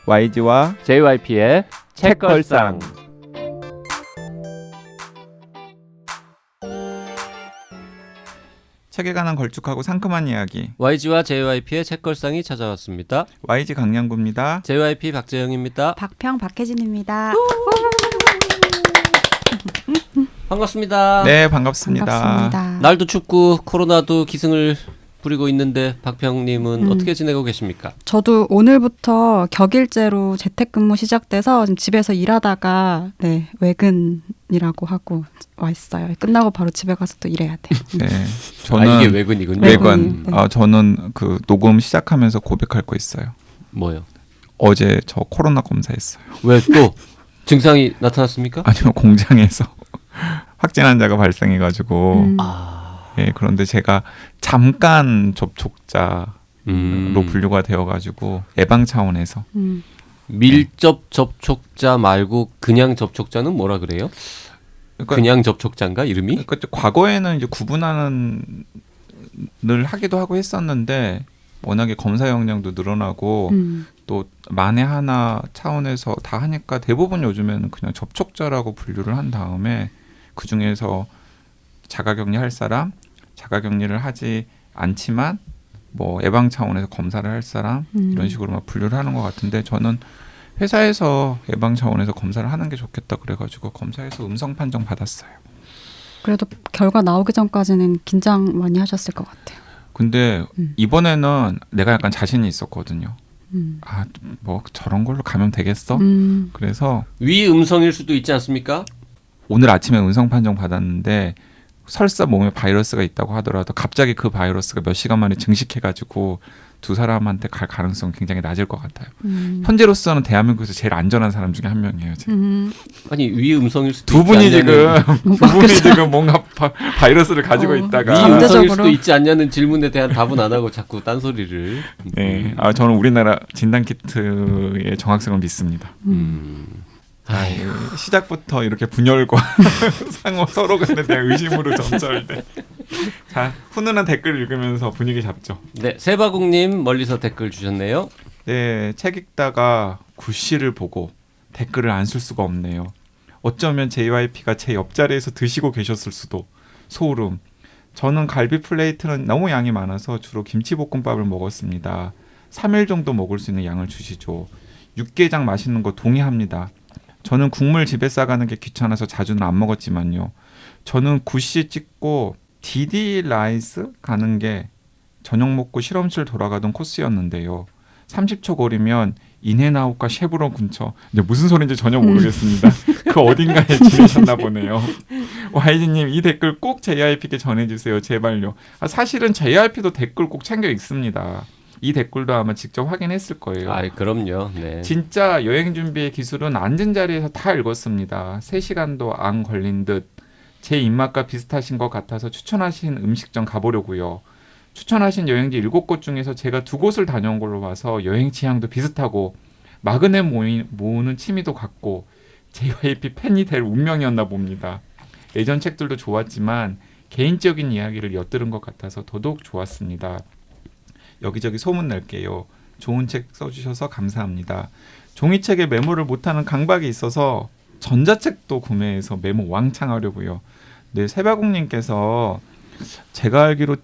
YG와 JYP의 책걸상. 책에 관한 걸쭉하고 상큼한 이야기. YG와 JYP의 책걸상이 찾아왔습니다. YG 강량구입니다. JYP 박재영입니다. 박평 박혜진입니다. 반갑습니다. 네, 반갑습니다. 반갑습니다. 날도 춥고 코로나도 기승을 부리고 있는데 박평님은 어떻게 지내고 계십니까? 저도 오늘부터 격일제로 재택근무 시작돼서 지금 집에서 일하다가 외근이라고 하고 와 있어요. 끝나고 바로 집에 가서 또 일해야 돼요. 네, 저는 이게 외근이군요. 외근. 네. 저는 그 녹음 시작하면서 고백할 거 있어요. 뭐요? 어제 저 코로나 검사했어요. 왜 또 증상이 나타났습니까? 아니요, 공장에서 확진 환자가 발생해가지고. 네, 그런데 제가 잠깐 접촉자로 분류가 되어가지고 예방 차원에서. 밀접 접촉자 말고 그냥 접촉자는 뭐라 그래요? 그러니까, 그냥 접촉자인가 이름이? 그러니까 과거에는 이제 구분하는 늘 하기도 하고 했었는데 워낙에 검사 역량도 늘어나고 또 만에 하나 차원에서 다 하니까 대부분 요즘에는 그냥 접촉자라고 분류를 한 다음에 그 중에서 자가격리할 사람, 자가격리를 하지 않지만 뭐 예방 차원에서 검사를 할 사람 이런 식으로 막 분류를 하는 것 같은데 저는 회사에서 예방 차원에서 검사를 하는 게 좋겠다 그래가지고 검사에서 음성 판정 받았어요. 그래도 결과 나오기 전까지는 긴장 많이 하셨을 것 같아요. 근데 이번에는 내가 약간 자신이 있었거든요. 뭐 저런 걸로 가면 되겠어? 그래서 위 음성일 수도 있지 않습니까? 오늘 아침에 음성 판정 받았는데 설사 몸에 바이러스가 있다고 하더라도 갑자기 그 바이러스가 몇 시간 만에 증식해가지고 두 사람한테 갈 가능성은 굉장히 낮을 것 같아요. 현재로서는 대한민국에서 제일 안전한 사람 중에 한 명이에요. 아니 위 음성일 수도 두 분이 있지 않냐는, 두 분이 지금 뭔가 바이러스를 가지고 있다가 위 음성일 상대적으로. 수도 있지 않냐는 질문에 대한 답은 안 하고 자꾸 딴소리를. 네, 저는 우리나라 진단 키트의 정확성을 믿습니다. 시작부터 이렇게 분열과 서로 간에 대한 의심으로 점철돼. 자, 훈훈한 댓글 읽으면서 분위기 잡죠. 네, 세바국님 멀리서 댓글 주셨네요. 네, 책 읽다가 구씨를 보고 댓글을 안 쓸 수가 없네요. 어쩌면 JYP가 제 옆자리에서 드시고 계셨을 수도. 소름. 저는 갈비 플레이트는 너무 양이 많아서 주로 김치볶음밥을 먹었습니다. 3일 정도 먹을 수 있는 양을 주시죠. 육개장 맛있는 거 동의합니다. 저는 국물 집에 싸가는 게 귀찮아서 자주는 안 먹었지만요. 저는 구씨 찍고 디디 라이스 가는 게 저녁 먹고 실험실 돌아가던 코스였는데요. 30초 거리면 인앤아웃과 쉐브론 근처. 이제 무슨 소리인지 전혀 모르겠습니다. 그 어딘가에 지내셨나 보네요. YG님 이 댓글 꼭 JYP께 전해주세요. 제발요. 사실은 JYP도 댓글 꼭 챙겨 읽습니다. 이 댓글도 아마 직접 확인했을 거예요. 그럼요. 네. 진짜 여행 준비의 기술은 앉은 자리에서 다 읽었습니다. 3시간도 안 걸린 듯. 제 입맛과 비슷하신 것 같아서 추천하신 음식점 가보려고요. 추천하신 여행지 7곳 중에서 제가 2곳을 다녀온 걸로 봐서 여행 취향도 비슷하고 마그넷 모으는 취미도 같고 JYP 팬이 될 운명이었나 봅니다. 예전 책들도 좋았지만 개인적인 이야기를 엿들은 것 같아서 더더욱 좋았습니다. 여기저기 소문 낼게요. 좋은 책 써주셔서 감사합니다. 종이책에 메모를 못하는 강박이 있어서 전자책도 구매해서 메모 왕창 하려고요. 네, 세바국님께서 제가 알기로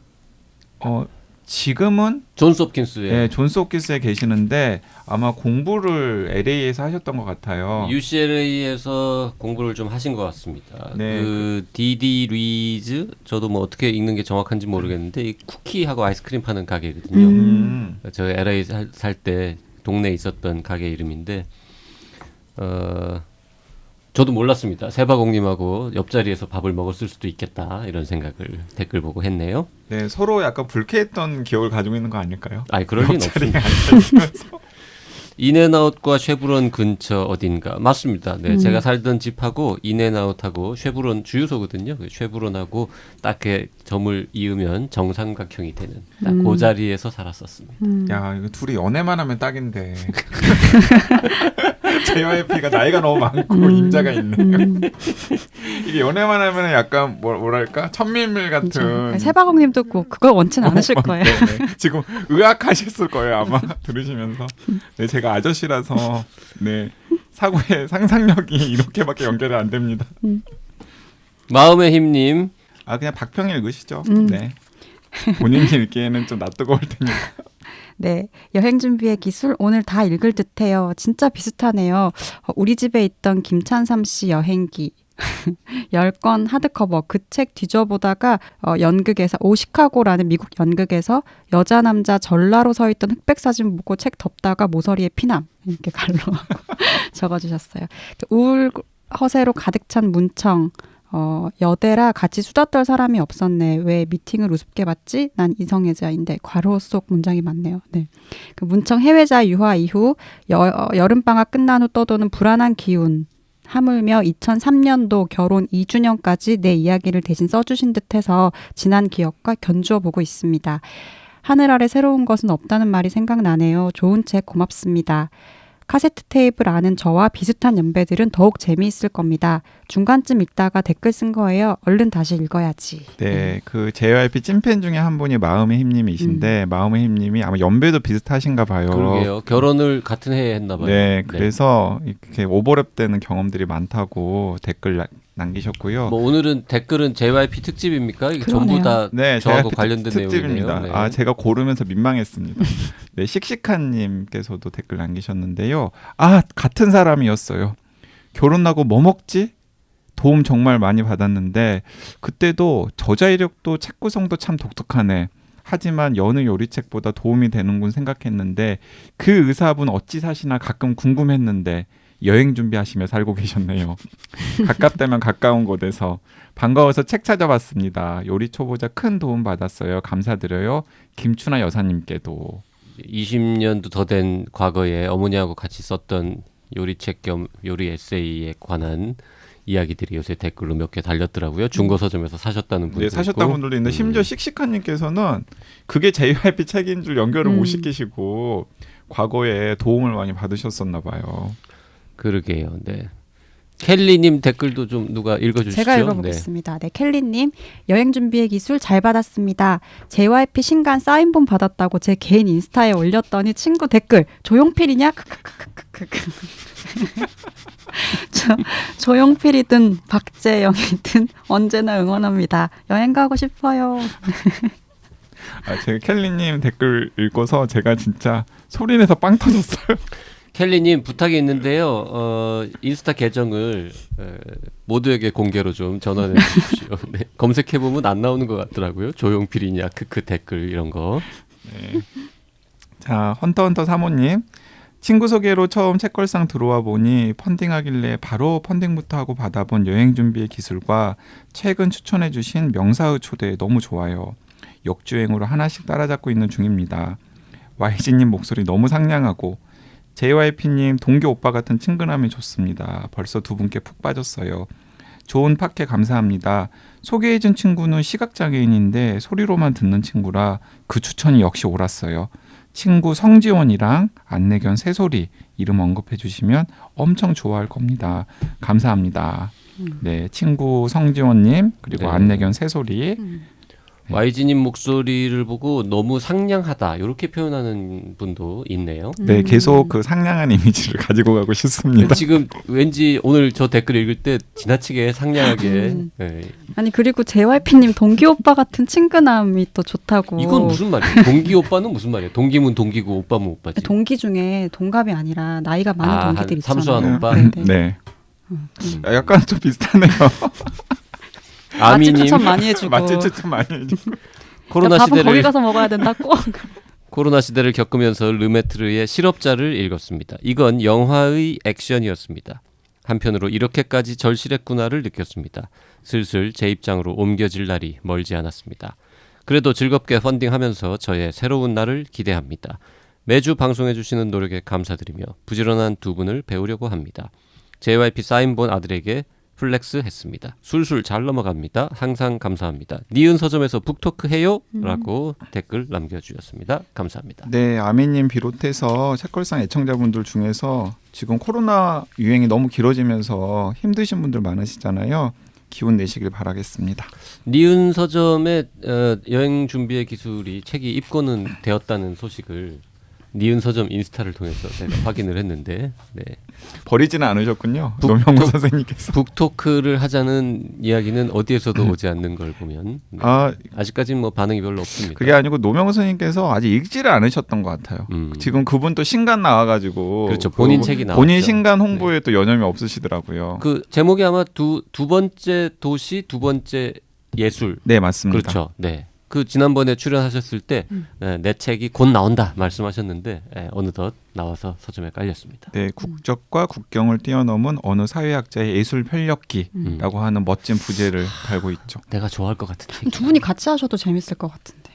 지금은 존스 홉킨스의 네, 존스 홉킨스에 계시는데 아마 공부를 LA에서 하셨던 것 같아요. UCLA에서 공부를 좀 하신 것 같습니다. 네. 그 디디 리즈 저도 뭐 어떻게 읽는 게 정확한지 모르겠는데 이 쿠키하고 아이스크림 파는 가게거든요. 저 LA 살 때 동네에 있었던 가게 이름인데 저도 몰랐습니다. 세바공님하고 옆자리에서 밥을 먹었을 수도 있겠다 이런 생각을 댓글 보고 했네요. 네, 서로 약간 불쾌했던 기억을 가지고 있는 거 아닐까요? 그럴 리는 없습니다. 인앤아웃과 쉐브론 근처 어딘가 맞습니다. 네, 제가 살던 집하고 인앤아웃하고 쉐브론 주유소거든요. 그 쉐브론하고 딱 그 점을 이으면 정삼각형이 되는 딱 그 자리에서 살았었습니다. 야, 이거 둘이 연애만 하면 딱인데. JYP가 나이가 너무 많고 임자가 있네요. 이게 연애만 하면 약간 뭐랄까 천밀밀 같은. 세바공님도 그걸 원치는 않으실 거예요. 네. 지금 의학하셨을 거예요 아마 들으시면서. 네, 제가 아저씨라서 네 사고의 상상력이 이렇게밖에 연결이 안 됩니다. 마음의 힘님. 아 그냥 박평일 읽으시죠. 네. 본인이 읽기에는 좀 낯뜨거울 테니까. 네, 여행 준비의 기술 오늘 다 읽을 듯해요. 진짜 비슷하네요. 우리 집에 있던 김찬삼 씨 여행기 10권 하드커버 그 책 뒤져보다가 연극에서 시카고라는 미국 연극에서 여자 남자 전라로 서 있던 흑백 사진 보고 책 덮다가 모서리에 피남 이렇게 갈로 적어주셨어요. 우울 허세로 가득 찬 문청. 여대라 같이 수다 떨 사람이 없었네. 왜 미팅을 우습게 봤지? 난 이성애자인데 괄호 속 문장이 많네요. 네. 그 문청 해외자 유화 이후 여름방학 끝난 후 떠도는 불안한 기운. 하물며 2003년도 결혼 2주년까지 내 이야기를 대신 써주신 듯해서 지난 기억과 견주어 보고 있습니다. 하늘 아래 새로운 것은 없다는 말이 생각나네요. 좋은 책 고맙습니다. 카세트 테이프를 아는 저와 비슷한 연배들은 더욱 재미있을 겁니다. 중간쯤 읽다가 댓글 쓴 거예요. 얼른 다시 읽어야지. 네, 그 JYP 찐팬 중에 한 분이 마음의 힘님이신데 마음의 힘님이 아마 연배도 비슷하신가 봐요. 그러게요. 결혼을 같은 해에 했나 봐요. 네, 그래서 이렇게 오버랩되는 경험들이 많다고 댓글 남기셨고요. 뭐 오늘은 댓글은 JYP 특집입니까? 이게 전부 다 네, 저하고 JYP 관련된 특집입니다. 내용이네요. 네. 아, 제가 고르면서 민망했습니다. 네, 씩씩한님께서도 댓글 남기셨는데요. 아, 같은 사람이었어요. 결혼하고 뭐 먹지? 도움 정말 많이 받았는데 그때도 저자 이력도 책 구성도 참 독특하네. 하지만 여느 요리책보다 도움이 되는군 생각했는데 그 의사분 어찌 사시나 가끔 궁금했는데 여행 준비하시며 살고 계셨네요. 가깝다면 가까운 곳에서 반가워서 책 찾아봤습니다. 요리 초보자 큰 도움 받았어요. 감사드려요. 김춘아 여사님께도. 20년도 더 된 과거에 어머니하고 같이 썼던 요리책 겸 요리 에세이에 관한 이야기들이 요새 댓글로 몇 개 달렸더라고요. 중고 서점에서 사셨다는 분도 네, 사셨다는 있고. 분들도 있는데 심지어 씩씩한님께서는 그게 JYP 책인 줄 연결을 못 시키시고 과거에 도움을 많이 받으셨었나 봐요. 그러게요. 네. 켈리님 댓글도 좀 누가 읽어주시죠. 제가 읽어보겠습니다. 네, 켈리님 여행 준비의 기술 잘 받았습니다. JYP 신간 사인본 받았다고 제 개인 인스타에 올렸더니 친구 댓글 조용필이냐? 조용필이든 박재영이든 언제나 응원합니다. 여행 가고 싶어요. 아, 제가 켈리님 댓글 읽고서 제가 진짜 소리내서 빵 터졌어요. 켈리님 부탁이 있는데요. 인스타 계정을 모두에게 공개로 좀 전환해 주십시오. 네. 검색해 보면 안 나오는 것 같더라고요. 조용필이냐 크크 댓글 이런 거. 네. 자, 헌터헌터 사모님. 친구 소개로 처음 책걸상 들어와 보니 펀딩하길래 바로 펀딩부터 하고 받아본 여행 준비의 기술과 최근 추천해 주신 명사의 초대 너무 좋아요. 역주행으로 하나씩 따라잡고 있는 중입니다. YG님 목소리 너무 상냥하고 JYP님 동기 오빠 같은 친근함이 좋습니다. 벌써 두 분께 푹 빠졌어요. 좋은 팟캐 감사합니다. 소개해준 친구는 시각장애인인데 소리로만 듣는 친구라 그 추천이 역시 옳았어요. 친구 성지원이랑 안내견 새소리 이름 언급해 주시면 엄청 좋아할 겁니다. 감사합니다. 네, 친구 성지원님 그리고 네. 안내견 새소리. 네. YG님 목소리를 보고 너무 상냥하다 이렇게 표현하는 분도 있네요. 네, 계속 그 상냥한 이미지를 가지고 가고 싶습니다. 지금 왠지 오늘 저 댓글 읽을 때 지나치게 상냥하게 네. 아니 그리고 JYP님 동기 오빠 같은 친근함이 또 좋다고. 이건 무슨 말이에요? 동기 오빠는 무슨 말이에요? 동기면 동기고 오빠면 오빠지. 동기 중에 동갑이 아니라 나이가 많은 동기들 있잖아요. 삼수한 오빠? 네. 네. 약간 좀 비슷하네요. 아미님 맛집 추천 많이 해주고. 맛집 추천 많이 해주고. 코로나 밥은 거기 시대를 가서 먹어야 된다 꼭. 코로나 시대를 겪으면서 르메트르의 실업자를 읽었습니다. 이건 영화의 액션이었습니다. 한편으로 이렇게까지 절실했구나를 느꼈습니다. 슬슬 제 입장으로 옮겨질 날이 멀지 않았습니다. 그래도 즐겁게 펀딩하면서 저의 새로운 날을 기대합니다. 매주 방송해주시는 노력에 감사드리며 부지런한 두 분을 배우려고 합니다. JYP 사인본 아들에게 플렉스 했습니다. 술술 잘 넘어갑니다. 항상 감사합니다. 니은 서점에서 북토크 해요? 라고 댓글 남겨주셨습니다. 감사합니다. 네, 아미님 비롯해서 책걸상 애청자분들 중에서 지금 코로나 유행이 너무 길어지면서 힘드신 분들 많으시잖아요. 기운 내시길 바라겠습니다. 니은 서점의 여행 준비의 기술이 책이 입고는 되었다는 소식을 니은 서점 인스타를 통해서 제가 확인을 했는데 네. 버리지는 않으셨군요. 북- 노명호 북- 선생님께서. 북토크를 하자는 이야기는 어디에서도 오지 않는 걸 보면 네. 아직까지는 뭐 반응이 별로 없습니다. 그게 아니고 노명호 선생님께서 아직 읽지를 않으셨던 것 같아요. 지금 그분 또 신간 나와가지고 그렇죠. 본인 책이 나왔죠. 본인 신간 홍보에 또 여념이 없으시더라고요. 그 제목이 아마 두 번째 도시 두 번째 예술. 네, 맞습니다. 그렇죠. 네. 그 지난번에 출연하셨을 때 내 책이 곧 나온다 말씀하셨는데 어느덧 나와서 서점에 깔렸습니다. 네, 국적과 국경을 뛰어넘은 어느 사회학자의 예술 편력기라고 하는 멋진 부제를 달고 있죠. 내가 좋아할 것 같은 책. 두 분이 같이 하셔도 재밌을 것 같은데.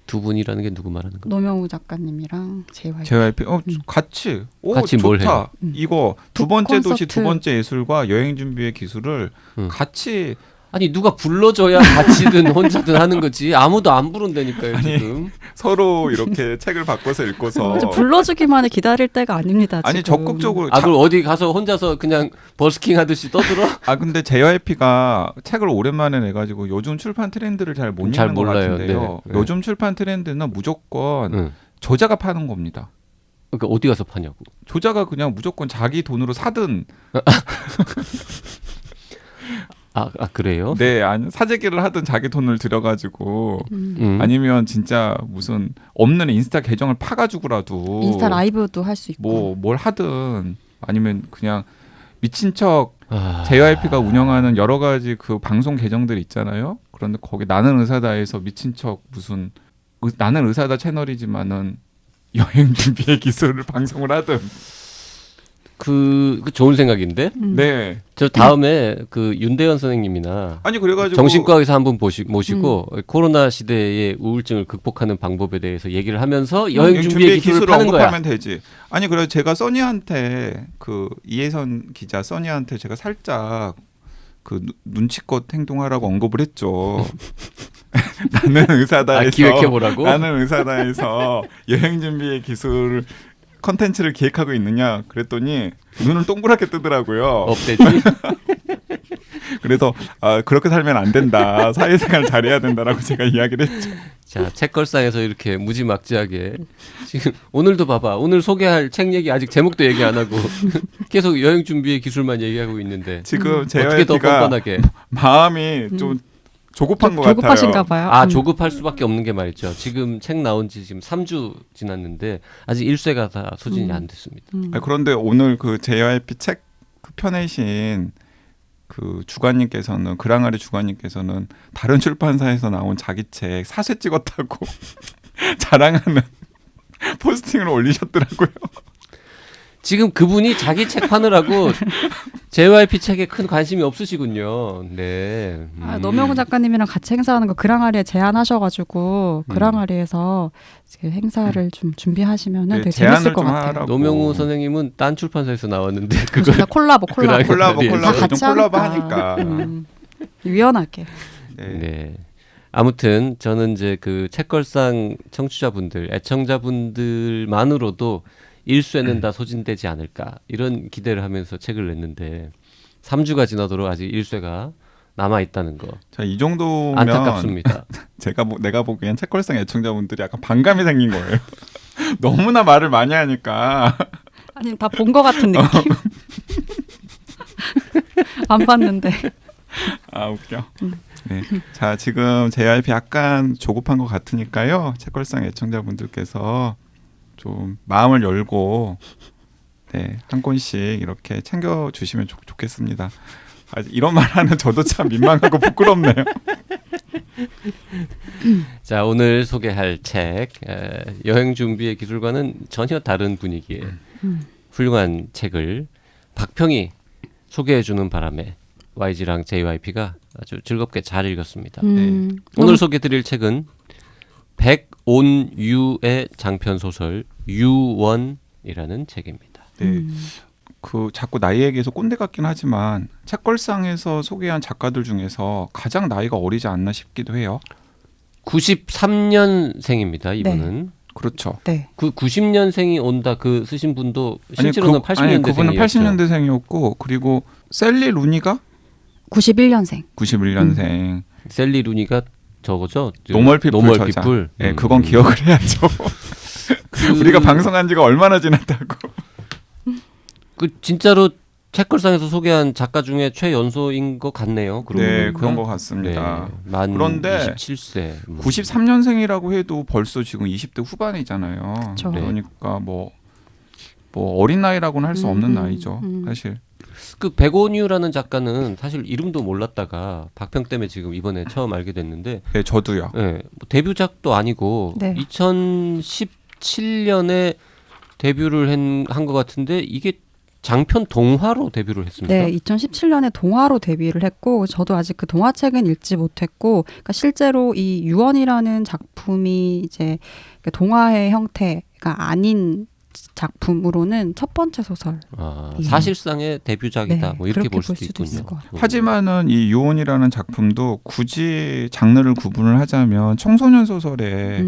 두 분이라는 게 누구 말하는 거? 노명우 작가님이랑 JYP. JYP 같이 같이 좋다. 뭘 해요? 이거 두 번째 도시 콘서트. 두 번째 예술과 여행 준비의 기술을 같이 아니 누가 불러줘야 같이든 혼자든 하는 거지. 아무도 안 부른다니까요 지금. 서로 이렇게 책을 바꿔서 읽고서 좀 불러주기만을 기다릴 때가 아닙니다. 아니 지금. 적극적으로 아 그럼 어디 가서 혼자서 그냥 버스킹 하듯이 떠들어? 근데 JYP가 책을 오랜만에 내가지고 요즘 출판 트렌드를 잘 못 잘 읽는 것 몰라요. 같은데요. 네. 네. 요즘 출판 트렌드는 무조건 응. 저자가 파는 겁니다. 그러니까 어디 가서 파냐고. 저자가 그냥 무조건 자기 돈으로 사든 그래요? 네, 아니 사재기를 하든 자기 돈을 들여가지고 아니면 진짜 무슨 없는 인스타 계정을 파가지고라도 인스타 라이브도 할 수 있고. 뭘 하든 아니면 그냥 미친 척 JYP가 운영하는 여러 가지 그 방송 계정들 있잖아요. 그런데 거기 나는 의사다에서 미친 척 무슨 나는 의사다 채널이지만은 여행 준비의 기술을 방송을 하든. 그 좋은 생각인데. 네. 저 다음에 그 윤대현 선생님이나 아니 그래가지고 정신과의사 한 분 모시고 코로나 시대의 우울증을 극복하는 방법에 대해서 얘기를 하면서 여행 준비의 기술을 파는 거야. 언급하면 되지. 아니 그래서 제가 써니한테 그 이혜선 기자 써니한테 제가 살짝 그 눈치껏 행동하라고 언급을 했죠. 나는 의사다에서 기획해 보라고. 나는 의사다에서 여행 준비의 기술 컨텐츠를 기획하고 있느냐 그랬더니 눈을 동그랗게 뜨더라고요. 업되지. 그래서 그렇게 살면 안 된다. 사회생활 잘해야 된다라고 제가 이야기를 했죠. 자, 책걸상에서 이렇게 무지막지하게 지금 오늘도 봐봐. 오늘 소개할 책 얘기 아직 제목도 얘기 안 하고 계속 여행 준비의 기술만 얘기하고 있는데 지금 어떻게 더 JYP가 뻔뻔하게. 마음이 좀 조급한 것 조급하신가 같아요. 봐요. 조급할 수밖에 없는 게 말이죠. 지금 책 나온 지 지금 3주 지났는데 아직 1쇄가 다 소진이 안 됐습니다. 그런데 오늘 그 JYP 책 펴내신 그 주관님께서는 그랑아리 주관님께서는 다른 출판사에서 나온 자기 책 사쇄 찍었다고 자랑하는 포스팅을 올리셨더라고요. 지금 그분이 자기 책 파느라고 JYP 책에 큰 관심이 없으시군요. 네. 노명우 작가님이랑 같이 행사하는 거 그랑아리에 제안하셔가지고 그랑아리에서 지금 행사를 좀 준비하시면은 네, 되게 제안을 재밌을 것 좀 같아요. 하라고. 노명우 선생님은 딴 출판사에서 나왔는데 그거 그렇죠. 콜라보. 콜라보 다 같이 좀 콜라보 하니까. 유연하게. 네. 네. 아무튼 저는 이제 그 책걸상 청취자분들, 애청자분들만으로도 1쇄는 다 소진되지 않을까 이런 기대를 하면서 책을 냈는데 3주가 지나도록 아직 1쇄가 남아 있다는 거. 자, 이 정도면 안타깝습니다. 내가 보기엔 책걸상 애청자분들이 약간 반감이 생긴 거예요. 너무나 말을 많이 하니까. 아니 다 본 것 같은 느낌. 안 봤는데. 웃겨. 네. 자, 지금 JYP 약간 조급한 것 같으니까요. 책걸상 애청자분들께서 좀 마음을 열고 한 권씩 이렇게 챙겨 주시면 좋겠습니다. 이런 말 하는 저도 참 민망하고 부끄럽네요. 자, 오늘 소개할 책 여행 준비의 기술과는 전혀 다른 분위기의 훌륭한 책을 박평이 소개해 주는 바람에 YG랑 JYP가 아주 즐겁게 잘 읽었습니다. 네. 오늘 소개드릴 책은 백온유의 장편 소설 유원이라는 책입니다. 네. 그 자꾸 나이 얘기해서 꼰대 같긴 하지만 책걸상에서 소개한 작가들 중에서 가장 나이가 어리지 않나 싶기도 해요. 93년생입니다. 이분은. 그렇죠. 네. 그 90년생이 온다 그 쓰신 분도 실제로는 80년대생이었죠. 그분은 80년대생이었고 그리고 셀리 루니가 91년생. 91년생. 셀리 루니가 저거죠. 노멀피플 저자. 피플. 네, 그건 기억을 해야죠. 우리가 방송한 지가 얼마나 지났다고. 그 진짜로 책걸상에서 소개한 작가 중에 최연소인 것 같네요. 네, 그런 것 같습니다. 네, 만 그런데 27세. 93년생이라고 해도 벌써 지금 20대 후반이잖아요. 그렇죠. 그러니까 뭐 어린 나이라고는 할 수 없는 나이죠. 사실. 그 백온유라는 작가는 사실 이름도 몰랐다가 박평 때문에 지금 이번에 처음 알게 됐는데, 네, 저도요. 네, 뭐 데뷔작도 아니고 네. 2017년에 데뷔를 한 것 같은데 이게 장편 동화로 데뷔를 했습니다. 네, 2017년에 동화로 데뷔를 했고 저도 아직 그 동화책은 읽지 못했고, 그러니까 실제로 이 유언이라는 작품이 이제 동화의 형태가 아닌 작품으로는 첫 번째 소설. 예. 사실상의 데뷔작이다. 네, 뭐 이렇게 그렇게 볼 수도 있을 있군요. 것 같아요. 하지만은 이 유언이라는 작품도 굳이 장르를 구분을 하자면 청소년 소설의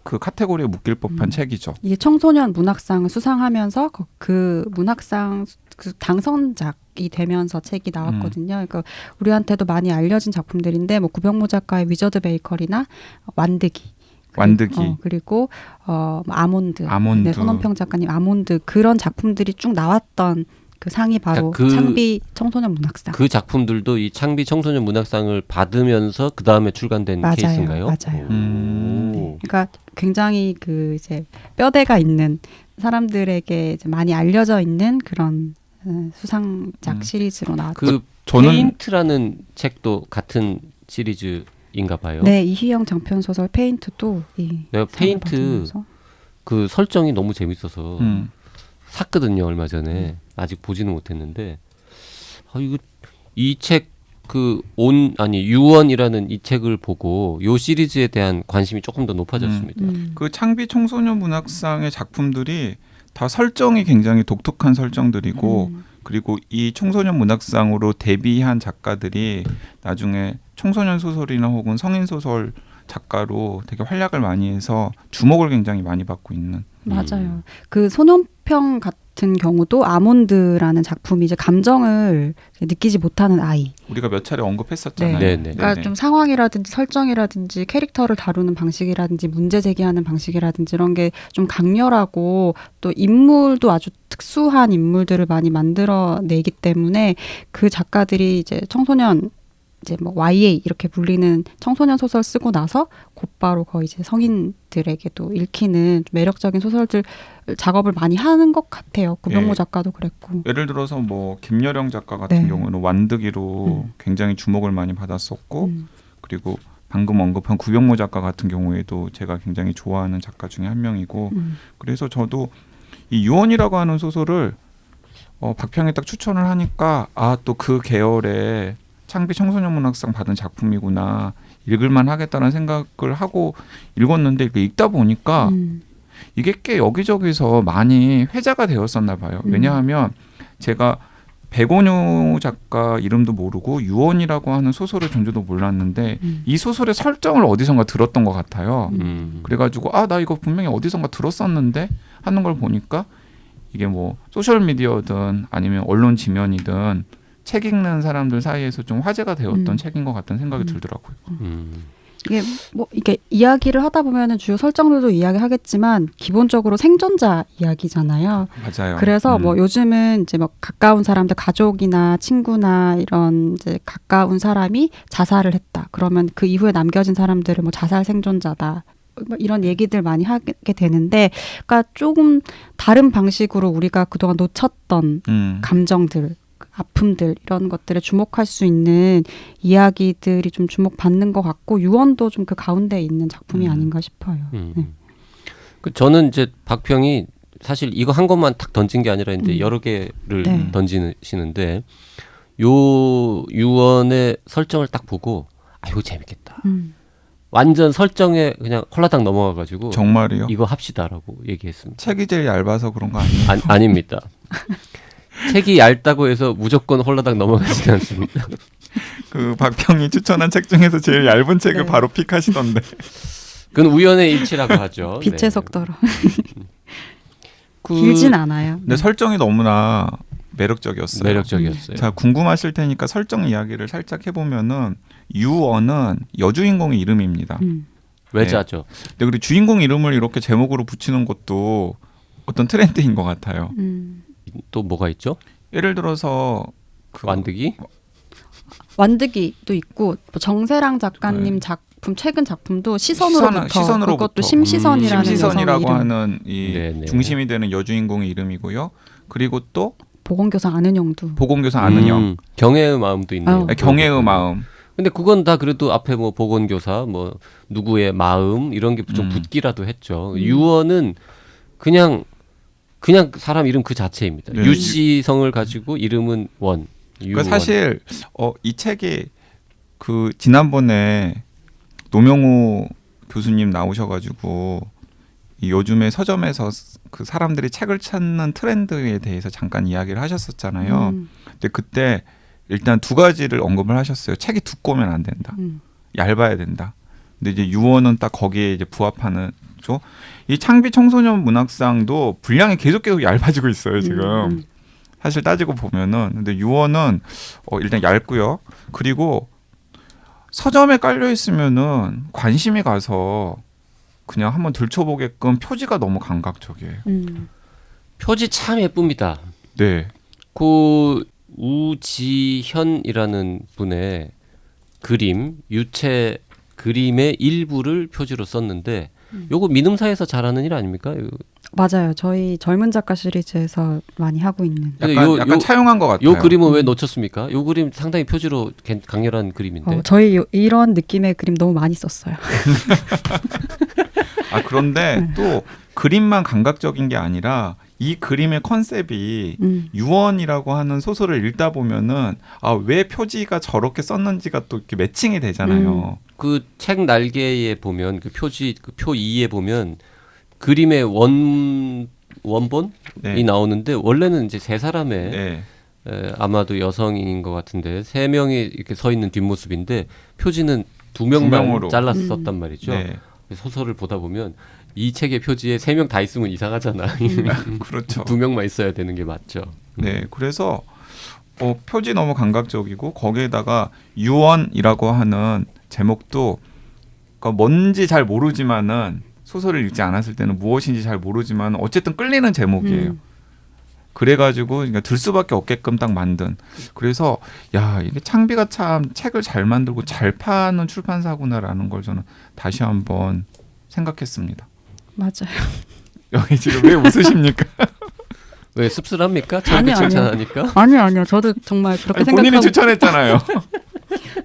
그 카테고리에 묶일 법한 책이죠. 이게 청소년 문학상을 수상하면서 그 문학상 그 당선작이 되면서 책이 나왔거든요. 그러니까 우리한테도 많이 알려진 작품들인데 뭐 구병모 작가의 위저드 베이커리나 완득이. 그리고 아몬드. 네, 손원평 작가님 아몬드, 그런 작품들이 쭉 나왔던 그 상이 바로 그러니까 창비 청소년 문학상. 그 작품들도 이 창비 청소년 문학상을 받으면서 그 다음에 출간된 맞아요, 케이스인가요? 맞아요. 그러니까 굉장히 그 이제 뼈대가 있는 사람들에게 이제 많이 알려져 있는 그런 수상작 시리즈로 나왔죠. 그 페인트라는 책도 같은 시리즈인가 봐요. 네, 이희영 장편 소설 페인트도 내가 페인트 받으면서. 그 설정이 너무 재밌어서 샀거든요, 얼마 전에. 아직 보지는 못했는데 이거 이 책 유언이라는 이 책을 보고 요 시리즈에 대한 관심이 조금 더 높아졌습니다. 그 창비 청소년 문학상의 작품들이 다 설정이 굉장히 독특한 설정들이고 그리고 이 청소년 문학상으로 데뷔한 작가들이 나중에 청소년 소설이나 혹은 성인 소설 작가로 되게 활약을 많이 해서 주목을 굉장히 많이 받고 있는. 맞아요. 그 손원평 같은 경우도 아몬드라는 작품이 이제 감정을 느끼지 못하는 아이. 우리가 몇 차례 언급했었잖아요. 네. 그러니까 좀 상황이라든지 설정이라든지 캐릭터를 다루는 방식이라든지 문제 제기하는 방식이라든지 이런 게 좀 강렬하고 또 인물도 아주 특수한 인물들을 많이 만들어내기 때문에 그 작가들이 이제 청소년 이제 뭐 YA 이렇게 불리는 청소년 소설 쓰고 나서 곧바로 거의 이제 성인들에게도 읽히는 매력적인 소설들 작업을 많이 하는 것 같아요. 구병모 작가도 그랬고. 예를 들어서 뭐 김여령 작가 같은 경우는 완득이로 굉장히 주목을 많이 받았었고 그리고 방금 언급한 구병모 작가 같은 경우에도 제가 굉장히 좋아하는 작가 중에 한 명이고 그래서 저도 이 유언이라고 하는 소설을 박평에 딱 추천을 하니까 또 그 계열의 창비 청소년 문학상 받은 작품이구나, 읽을만 하겠다는 생각을 하고 읽었는데 읽다 보니까 이게 꽤 여기저기서 많이 회자가 되었었나 봐요. 왜냐하면 제가 백온유 작가 이름도 모르고 유언이라고 하는 소설의 존재도 몰랐는데 이 소설의 설정을 어디선가 들었던 것 같아요. 그래가지고 나 이거 분명히 어디선가 들었었는데 하는 걸 보니까 이게 뭐 소셜미디어든 아니면 언론 지면이든 책 읽는 사람들 사이에서 좀 화제가 되었던 책인 것 같다는 생각이 들더라고요. 이게 뭐 이게 이야기를 하다 보면은 주요 설정들도 이야기하겠지만 기본적으로 생존자 이야기잖아요. 맞아요. 그래서 뭐 요즘은 이제 뭐 가까운 사람들, 가족이나 친구나 이런 이제 가까운 사람이 자살을 했다. 그러면 그 이후에 남겨진 사람들은 뭐 자살 생존자다. 뭐 이런 얘기들 많이 하게 되는데, 그러니까 조금 다른 방식으로 우리가 그동안 놓쳤던 감정들, 아픔들 이런 것들에 주목할 수 있는 이야기들이 좀 주목받는 것 같고 유언도 좀 그 가운데 있는 작품이 아닌가 싶어요. 네. 저는 이제 박평이 사실 이거 한 것만 탁 던진 게 아니라 이제 여러 개를 던지시는데 요 유언의 설정을 딱 보고 이거 재밌겠다. 완전 설정에 그냥 홀라당 넘어가가지고 정말이요? 이거 합시다라고 얘기했습니다. 책이 제일 얇아서 그런 거 아니에요? 아닙니다. 책이 얇다고 해서 무조건 홀라당 넘어가지는 않습니다. 그 박평이 추천한 책 중에서 제일 얇은 책을 네. 바로 픽하시던데. 그건 우연의 일치라고 하죠. 빛의 네. 속도로. 그 길진 않아요. 근데 설정이 너무나 매력적이었어요. 매력적이었어요. 자, 궁금하실 테니까 설정 이야기를 살짝 해보면은 유언은 여주인공의 이름입니다. 외자죠. 근데 그리고 주인공 이름을 이렇게 제목으로 붙이는 것도 어떤 트렌드인 것 같아요. 또 뭐가 있죠? 예를 들어서 그 완득이? 완득이도 있고 뭐 정세랑 작가님 작품 최근 작품도 시선으로부터 시선으로부터. 그것도 심시선이라는 심시선이라고 여성의 이름. 하는 이 네네. 중심이 되는 여주인공의 이름이고요. 그리고 또 보건교사 안은영도 보건교사 안은영, 경애의 마음도 있네요. 어. 경애의 마음. 근데 그건 다 그래도 앞에 뭐 보건교사, 뭐 누구의 마음 이런 게 좀 붙기라도 했죠. 유언은 그냥 사람 이름 그 자체입니다. 네. 유씨성을 가지고 이름은 원. 그러니까 유원. 사실 이 책이 그 지난번에 노명우 교수님 나오셔가지고 이 요즘에 서점에서 그 사람들이 책을 찾는 트렌드에 대해서 잠깐 이야기를 하셨었잖아요. 근데 그때 일단 두 가지를 언급을 하셨어요. 책이 두꺼우면 안 된다. 얇아야 된다. 근데 이제 유언은 딱 거기에 이제 부합하는 죠. 이 창비 청소년 문학상도 분량이 계속 얇아지고 있어요 지금. 사실 따지고 보면은. 근데 유언은 일단 얇고요. 그리고 서점에 깔려 있으면은 관심이 가서 그냥 한번 들춰보게끔 표지가 너무 감각적이에요. 표지 참 예쁩니다. 네. 그 우지현이라는 분의 그림, 유체 그림의 일부를 표지로 썼는데 요거 민음사에서 잘하는 일 아닙니까? 맞아요. 저희 젊은 작가 시리즈에서 많이 하고 있는. 근데 약간 차용한 것 같아요. 요 그림은 왜 놓쳤습니까? 요 그림 상당히 표지로 강렬한 그림인데. 저희 이런 느낌의 그림 너무 많이 썼어요. 그런데 또 그림만 감각적인 게 아니라 이 그림의 컨셉이 유언이라고 하는 소설을 읽다 보면은 왜 표지가 저렇게 썼는지가 또 이렇게 매칭이 되잖아요. 그 책 날개에 보면 그 표지 그 표 2에 보면 그림의 원본이 네. 나오는데 원래는 이제 세 사람의 네. 아마도 여성인 것 같은데 세 명이 이렇게 서 있는 뒷모습인데 표지는 두 두 명만 명으로. 잘라서 썼단 말이죠. 네. 소설을 보다 보면 이 책의 표지에 세 명 다 있으면 이상하잖아. 그렇죠. 두 명만 있어야 되는 게 맞죠. 네, 그래서 표지 너무 감각적이고 거기에다가 유언이라고 하는 제목도 그러니까 뭔지 잘 모르지만은 소설을 읽지 않았을 때는 무엇인지 잘 모르지만 어쨌든 끌리는 제목이에요. 그래가지고 그러니까 들 수밖에 없게끔 딱 만든. 그래서 이게 창비가 참 책을 잘 만들고 잘 파는 출판사구나라는 걸 저는 다시 한번 생각했습니다. 맞아요. 여기 지금 왜 웃으십니까? 왜 씁쓸합니까? 창비 아니요. 칭찬하니까? 아니요. 저도 정말 그렇게 본인이 생각하고 추천했잖아요.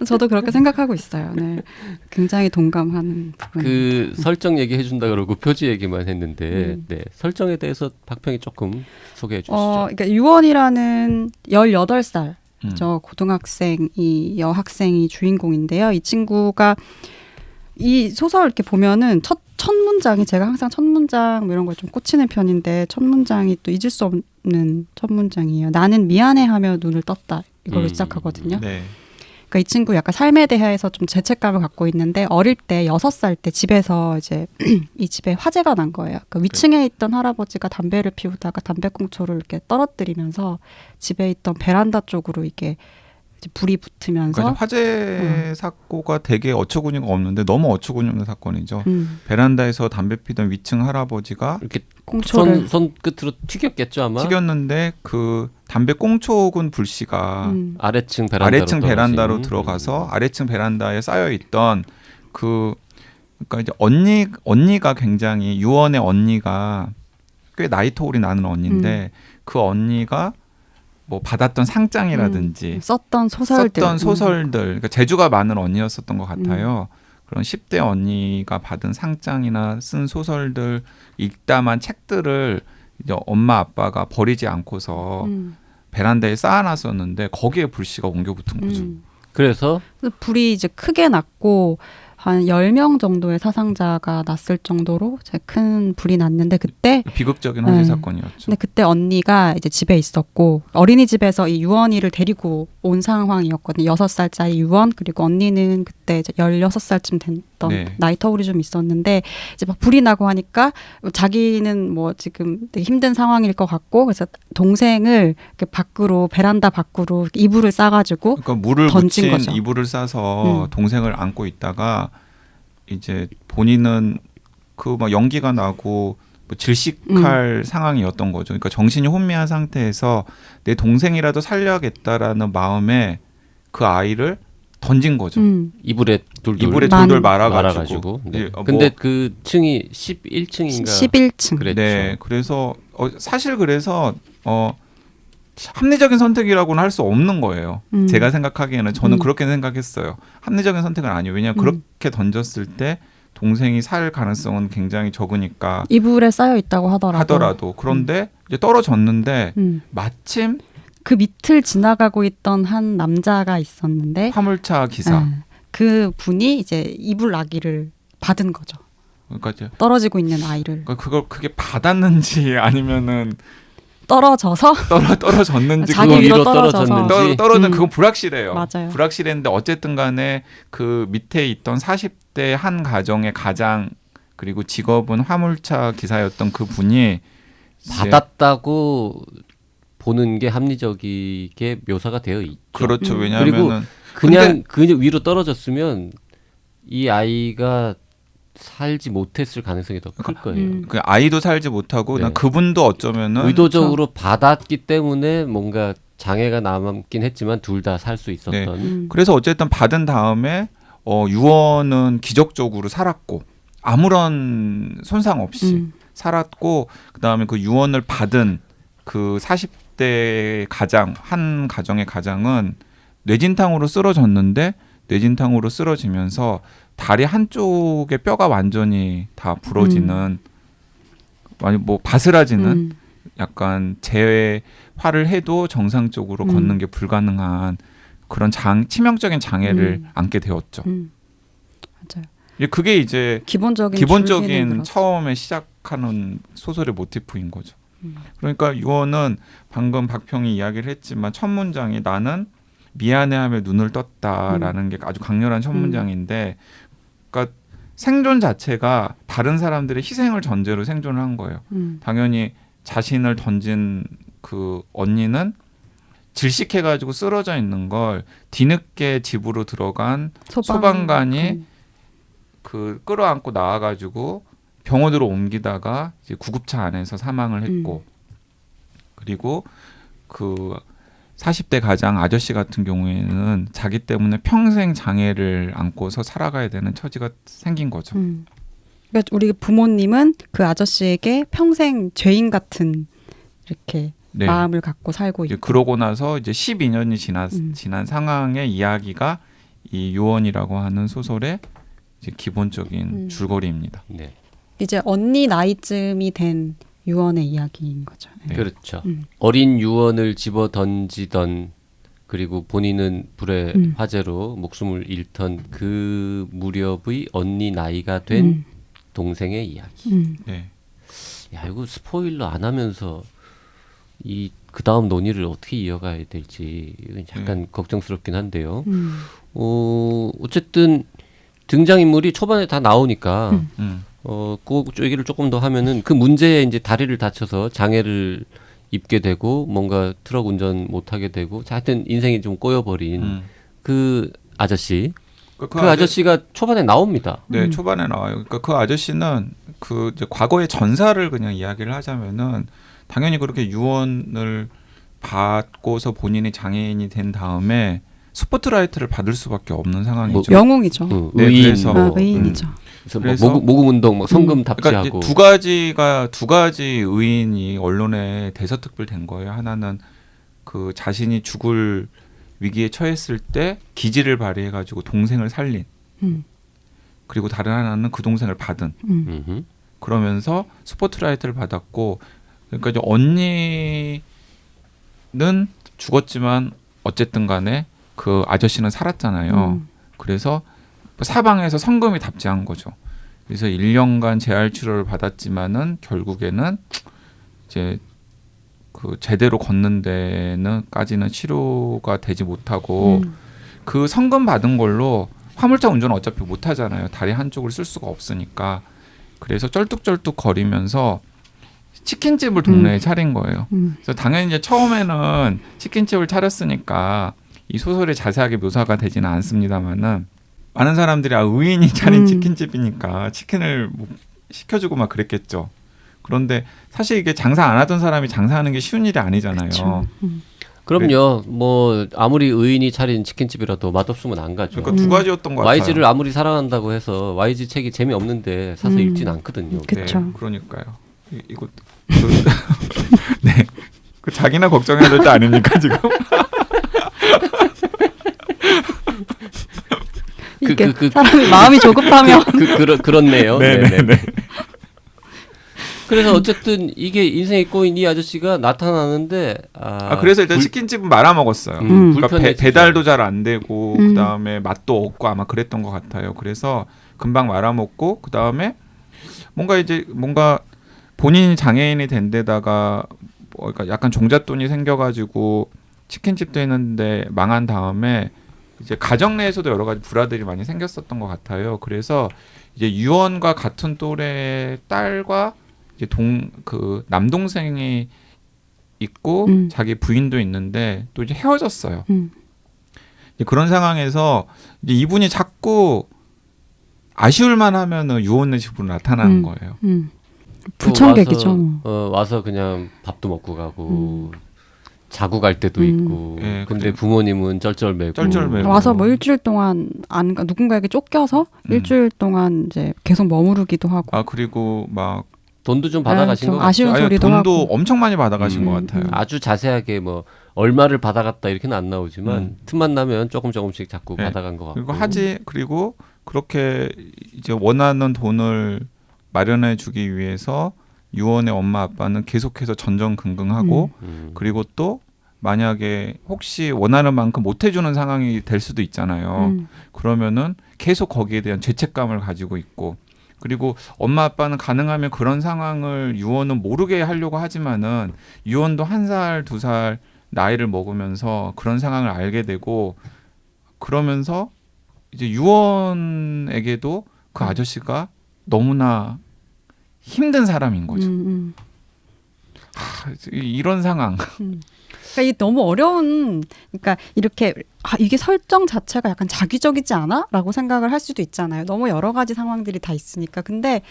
저도 그렇게 생각하고 있어요. 네. 굉장히 동감하는 부분. 그 설정 얘기 해준다 그러고 표지 얘기만 했는데 네, 설정에 대해서 박평이 조금 소개해 주시죠. 그러니까 유언이라는 18살 음. 고등학생이 여학생이 주인공인데요. 이 친구가 이 소설 이렇게 보면은 첫 문장이 제가 항상 첫 문장 뭐 이런 걸 좀 꽂히는 편인데 첫 문장이 또 잊을 수 없는 첫 문장이에요. 나는 미안해하며 눈을 떴다. 이걸로 시작하거든요. 네. 그러니까 이 친구 약간 삶에 대해서 좀 죄책감을 갖고 있는데 어릴 때 6살 때 집에서 이제 이 집에 화재가 난 거예요. 그 위층에 있던 할아버지가 담배를 피우다가 담배꽁초를 이렇게 떨어뜨리면서 집에 있던 베란다 쪽으로 이게 이제 불이 붙으면서 그러니까 화재 사고가 되게 어처구니가 없는데 너무 어처구니 없는 사건이죠. 베란다에서 담배 피던 위층 할아버지가 이렇게 꽁초를 손 끝으로 튀겼겠죠 아마. 튀겼는데 그 담배 꽁초군 불씨가 아래층 베란다로 들어가서 아래층 베란다에 쌓여 있던 그러니까 이제 언니가 굉장히 유언의 언니가 꽤 나이 터울이 나는 언니인데 그 언니가 뭐 받았던 상장이라든지 썼던 소설들 그러니까 재주가 많은 언니였었던 것 같아요. 그런 10대 언니가 받은 상장이나 쓴 소설들 읽다만 책들을 이제 엄마 아빠가 버리지 않고서 베란다에 쌓아놨었는데 거기에 불씨가 옮겨 붙은 거죠. 그래서 불이 이제 크게 났고 한 10명 정도의 사상자가 났을 정도로 이제 큰 불이 났는데 그때 비극적인 화재 네. 사건이었죠. 근데 그때 언니가 이제 집에 있었고 어린이집에서 이 유언이를 데리고 온 상황이었거든요. 6살짜리 유언 그리고 언니는 그때 이제 16살쯤 됐던 네. 나이 터울이 좀 있었는데 이제 막 불이 나고 하니까 자기는 뭐 지금 되게 힘든 상황일 것 같고 그래서 동생을 이렇게 밖으로 베란다 밖으로 이불을 싸가지고 그러니까 물을 던진 묻힌 거죠. 이불을 싸서 음. 동생을 안고 있다가 이제 본인은 그 막 연기가 나고 뭐 질식할 상황이었던 거죠. 그러니까 정신이 혼미한 상태에서 내 동생이라도 살려야겠다라는 마음에 그 아이를 던진 거죠. 이불에 돌돌 이불에 만- 돌돌 말아가지고. 말아가지고. 네. 예, 근데 그 층이 11층인가 11층. 그랬죠. 네, 그래서 사실 그래서 합리적인 선택이라고는 할 수 없는 거예요. 제가 생각하기에는 저는 그렇게 생각했어요. 합리적인 선택은 아니에요. 왜냐하면 그렇게 던졌을 때 동생이 살 가능성은 굉장히 적으니까 이불에 쌓여 있다고 하더라도 그런데 이제 떨어졌는데 마침 그 밑을 지나가고 있던 한 남자가 있었는데 화물차 기사 그 분이 이제 이불 아기를 받은 거죠. 그러니까 이제 떨어지고 있는 아이를 그게 받았는지 아니면은 떨어져서 떨어졌는지 자기 그건 위로 위로 떨어져서. 떨어졌는지 떨어는 그건 불확실해요. 맞아요. 불확실했는데 어쨌든 간에 그 밑에 있던 40대 한 가정의 가장 그리고 직업은 화물차 기사였던 그 분이 이제 받았다고 보는 게 합리적이게 묘사가 되어 있죠. 그렇죠. 그리고 왜냐하면은 그냥 위로 떨어졌으면 이 아이가 살지 못했을 가능성이 더 클 거예요. 그 아이도 살지 못하고 네. 그분도 어쩌면은 의도적으로 받았기 때문에 뭔가 장애가 남긴 했지만 둘 다 살 수 있었던. 그래서 어쨌든 받은 다음에 유언은 기적적으로 살았고 아무런 손상 없이 살았고 그다음에 그 유언을 받은 그 40대 가장 한 가정의 가장은 뇌진탕으로 쓰러졌는데 뇌진탕으로 쓰러지면서 다리 한쪽의 뼈가 완전히 다 부러지는 많이 뭐 바스라지는 약간 재활을 해도 정상적으로 걷는 게 불가능한 그런 치명적인 장애를 안게 되었죠. 맞아요. 그게 이제 기본적인 기본적인 줄기는 처음에 시작하는 소설의 모티프인 거죠. 그러니까 유언은 방금 박평이 이야기를 했지만 첫 문장이 나는 미안해하며 눈을 떴다라는 게 아주 강렬한 첫 문장인데 그러니까 생존 자체가 다른 사람들의 희생을 전제로 생존을 한 거예요. 당연히 자신을 던진 그 언니는 질식해가지고 쓰러져 있는 걸 뒤늦게 집으로 들어간 소방관이 그 끌어안고 나와가지고 병원으로 옮기다가 이제 구급차 안에서 사망을 했고 그리고 그 40대 가장 아저씨 같은 경우에는 자기 때문에 평생 장애를 안고서 살아가야 되는 처지가 생긴 거죠. 그러니까 우리 부모님은 그 아저씨에게 평생 죄인 같은 이렇게 네. 마음을 갖고 살고 이제 있고 그러고 나서 이제 12년이 지난 상황의 이야기가 이 요원이라고 하는 소설의 이제 기본적인 줄거리입니다. 네. 이제 언니 나이쯤이 된 유언의 이야기인 거죠. 네. 그렇죠. 어린 유언을 집어 던지던 그리고 본인은 불의 화재로 목숨을 잃던 그 무렵의 언니 나이가 된 동생의 이야기. 네. 야, 이거 스포일러 안 하면서 그 다음 논의를 어떻게 이어가야 될지 약간 걱정스럽긴 한데요. 어쨌든 등장인물이 초반에 다 나오니까 그 얘기를 조금 더 하면은 그 문제에 이제 다리를 다쳐서 장애를 입게 되고 뭔가 트럭 운전 못하게 되고 하여튼 인생이 좀 꼬여버린 그 아저씨. 그 아저씨가 초반에 나옵니다. 네, 초반에 나와요. 그러니까 그 아저씨는 그 이제 과거의 전사를 그냥 이야기를 하자면은 당연히 그렇게 유언을 받고서 본인이 장애인이 된 다음에 스포트라이트를 받을 수밖에 없는 상황이죠. 영웅이죠. 네, 의인, 그래서 뭐, 의인이죠. 그래서 뭐 모금 운동, 뭐 성금 그러니까 답지하고. 이제 두 가지 의인이 언론에 대서특필된 거예요. 하나는 그 자신이 죽을 위기에 처했을 때 기지를 발휘해가지고 동생을 살린. 그리고 다른 하나는 그 동생을 받은. 그러면서 스포트라이트를 받았고, 그러니까 이제 언니는 죽었지만 어쨌든 간에 그 아저씨는 살았잖아요. 그래서 사방에서 성금이 답지한 거죠. 그래서 1년간 재활 치료를 받았지만은 결국에는 이제 그 제대로 걷는 데는까지는 치료가 되지 못하고 그 성금 받은 걸로 화물차 운전은 어차피 못 하잖아요. 다리 한쪽을 쓸 수가 없으니까. 그래서 쩔뚝쩔뚝 거리면서 치킨집을 동네에 차린 거예요. 그래서 당연히 이제 처음에는 치킨집을 차렸으니까 이 소설에 자세하게 묘사가 되지는 않습니다만은 많은 사람들이 의인이 차린 치킨집이니까 치킨을 뭐 시켜주고 막 그랬겠죠. 그런데 사실 이게 장사 안 하던 사람이 장사하는 게 쉬운 일이 아니잖아요. 그쵸. 그럼요. 뭐 아무리 의인이 차린 치킨집이라도 맛없으면 안 가죠. 그러니까 두 가지였던 것 같아요. YG를 아무리 사랑한다고 해서 YG 책이 재미없는데 사서 읽지는 않거든요. 그쵸. 네, 그러니까요. 이거 네, 그 자기나 걱정해야 될 때 아닙니까 지금? 이게 사람이 마음이 조급하면 그렇네요. 네네네. 그래서 어쨌든 이게 인생의 꼬인 이 아저씨가 나타나는데 그래서 일단 치킨집은 말아 먹었어요. 그러니까 배달도 잘 안 되고 그 다음에 맛도 없고 아마 그랬던 것 같아요. 그래서 금방 말아 먹고 그 다음에 뭔가 본인이 장애인이 된 데다가 그러니까 약간 종잣돈이 생겨가지고 치킨집도 했는데 망한 다음에 이제 가정 내에서도 여러 가지 불화들이 많이 생겼었던 것 같아요. 그래서 이제 유언과 같은 또래 딸과 이제 그 남동생이 있고 자기 부인도 있는데 또 이제 헤어졌어요. 이제 그런 상황에서 이제 이분이 자꾸 아쉬울만 하면은 유언의 집으로 나타나는 거예요. 불청객이죠. 와서 그냥 밥도 먹고 가고 자고 갈 때도 있고. 네, 근데 부모님은 쩔쩔매고. 와서 뭐 일주일 동안 누군가에게 쫓겨서 일주일 동안 이제 계속 머무르기도 하고. 그리고 막 돈도 좀 받아가신 것 같아요. 아쉬운 소리도 돈도 하고. 엄청 많이 받아가신 것 같아요. 아주 자세하게 뭐 얼마를 받아갔다 이렇게는 안 나오지만 틈만 나면 조금씩 자꾸 받아간 것 같고. 그리고 그렇게 이제 원하는 돈을 마련해 주기 위해서 유언의 엄마 아빠는 계속해서 전전긍긍하고 그리고 또 만약에 혹시 원하는 만큼 못 해주는 상황이 될 수도 있잖아요. 그러면은 계속 거기에 대한 죄책감을 가지고 있고 그리고 엄마 아빠는 가능하면 그런 상황을 유언은 모르게 하려고 하지만은 유언도 1살, 2살 나이를 먹으면서 그런 상황을 알게 되고 그러면서 이제 유언에게도 그 아저씨가 너무나 힘든 사람인 거죠. 이런 상황. 그러니까 이게 너무 어려운, 그러니까 이렇게 이게 설정 자체가 약간 자기적이지 않아? 라고 생각을 할 수도 있잖아요. 너무 여러 가지 상황들이 다 있으니까. 근데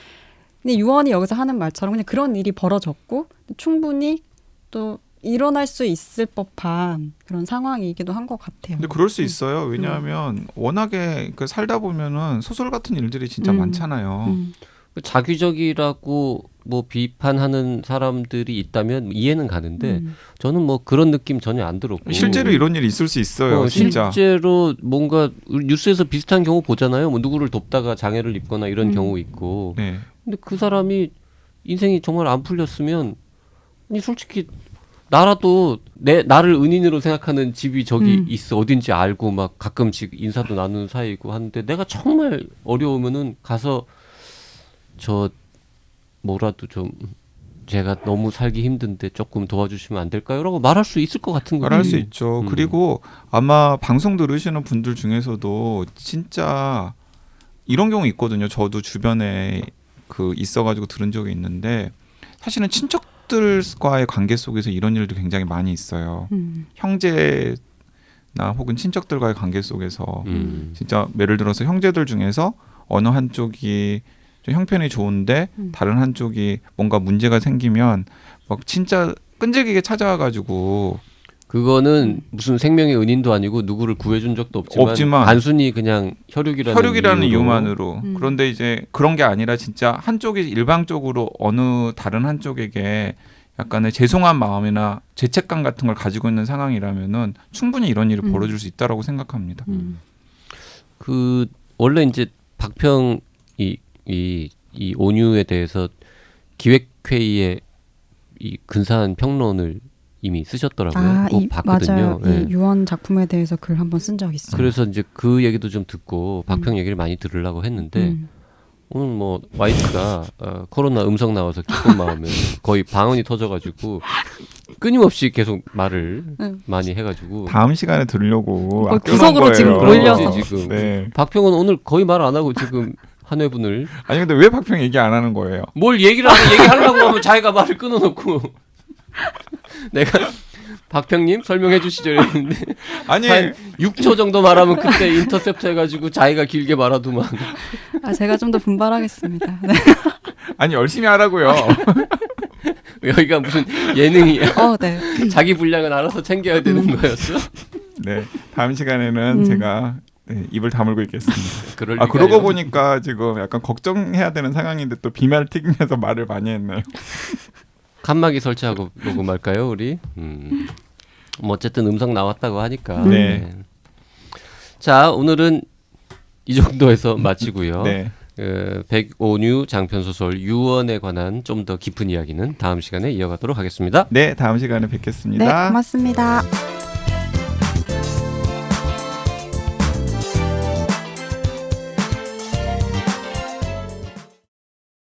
유언이 여기서 하는 말처럼 그냥 그런 일이 벌어졌고 충분히 또 일어날 수 있을 법한 그런 상황이기도 한 것 같아요. 근데 그럴 수 있어요. 왜냐하면 워낙에 살다 보면은 소설 같은 일들이 진짜 많잖아요. 자기적이라고 뭐 비판하는 사람들이 있다면 이해는 가는데 저는 뭐 그런 느낌 전혀 안 들었고 실제로 이런 일이 있을 수 있어요. 진짜. 실제로 뭔가 뉴스에서 비슷한 경우 보잖아요. 뭐 누구를 돕다가 장애를 입거나 이런 경우 있고. 네. 근데 그 사람이 인생이 정말 안 풀렸으면 솔직히 나라도 나를 은인으로 생각하는 집이 저기 있어 어딘지 알고 막 가끔씩 인사도 나누는 사이고 하는데 내가 정말 어려우면은 가서 저 뭐라도 좀 제가 너무 살기 힘든데 조금 도와주시면 안 될까요? 라고 말할 수 있을 것 같은 거예요. 말할 수 있죠. 그리고 아마 방송 들으시는 분들 중에서도 진짜 이런 경우 있거든요. 저도 주변에 있어가지고 들은 적이 있는데 사실은 친척들과의 관계 속에서 이런 일도 굉장히 많이 있어요. 형제나 혹은 친척들과의 관계 속에서 진짜 예를 들어서 형제들 중에서 어느 한쪽이 좀 형편이 좋은데 다른 한쪽이 뭔가 문제가 생기면 막 진짜 끈질기게 찾아와가지고 그거는 무슨 생명의 은인도 아니고 누구를 구해준 적도 없지만 단순히 그냥 혈육이라는 이유만으로 그런데 이제 그런 게 아니라 진짜 한쪽이 일방적으로 어느 다른 한쪽에게 약간의 죄송한 마음이나 죄책감 같은 걸 가지고 있는 상황이라면은 충분히 이런 일이 벌어질 수 있다라고 생각합니다. 원래 이제 박평이 이 온유에 대해서 기획회의에 이 근사한 평론을 이미 쓰셨더라고요. 아, 그거 봤거든요. 맞아요. 예. 이 유언 작품에 대해서 글 한번 쓴 적 있어요. 그래서 이제 그 얘기도 좀 듣고 박평 얘기를 많이 들으려고 했는데 오늘 뭐 와이프가 코로나 음성 나와서 기쁜 마음에 거의 방언이 터져가지고 끊임없이 계속 말을 많이 해가지고 다음 시간에 들으려고 아껴놓은 구석으로 거예요. 지금 그런 몰려서. 거지, 지금. 네. 박평은 오늘 거의 말 안 하고 지금 한 회분을 아니 근데 왜 박평 얘기 안 하는 거예요? 뭘 얘기를 하면 얘기하려고 하면 자기가 말을 끊어놓고 내가 박평님 설명해 주시죠 이랬는데 아니 한 6초 정도 말하면 그때 인터셉트 해가지고 자기가 길게 말하더만. 아, 제가 좀 더 분발하겠습니다. 네. 아니 열심히 하라고요. 여기가 무슨 예능이야. 네. 자기 분량은 알아서 챙겨야 되는 거였어? 네. 다음 시간에는 제가 네, 입을 다물고 있겠습니다. 그럴 아 그러고 리가요. 보니까 지금 약간 걱정해야 되는 상황인데 또 비말 튀기면서 말을 많이 했네요. 칸막이 설치하고 녹음할까요, 우리? 뭐 어쨌든 음성 나왔다고 하니까. 네. 자, 오늘은 이 정도에서 마치고요. 네. 105뉴 장편 소설 유언에 관한 좀 더 깊은 이야기는 다음 시간에 이어가도록 하겠습니다. 네, 다음 시간에 뵙겠습니다. 네, 고맙습니다.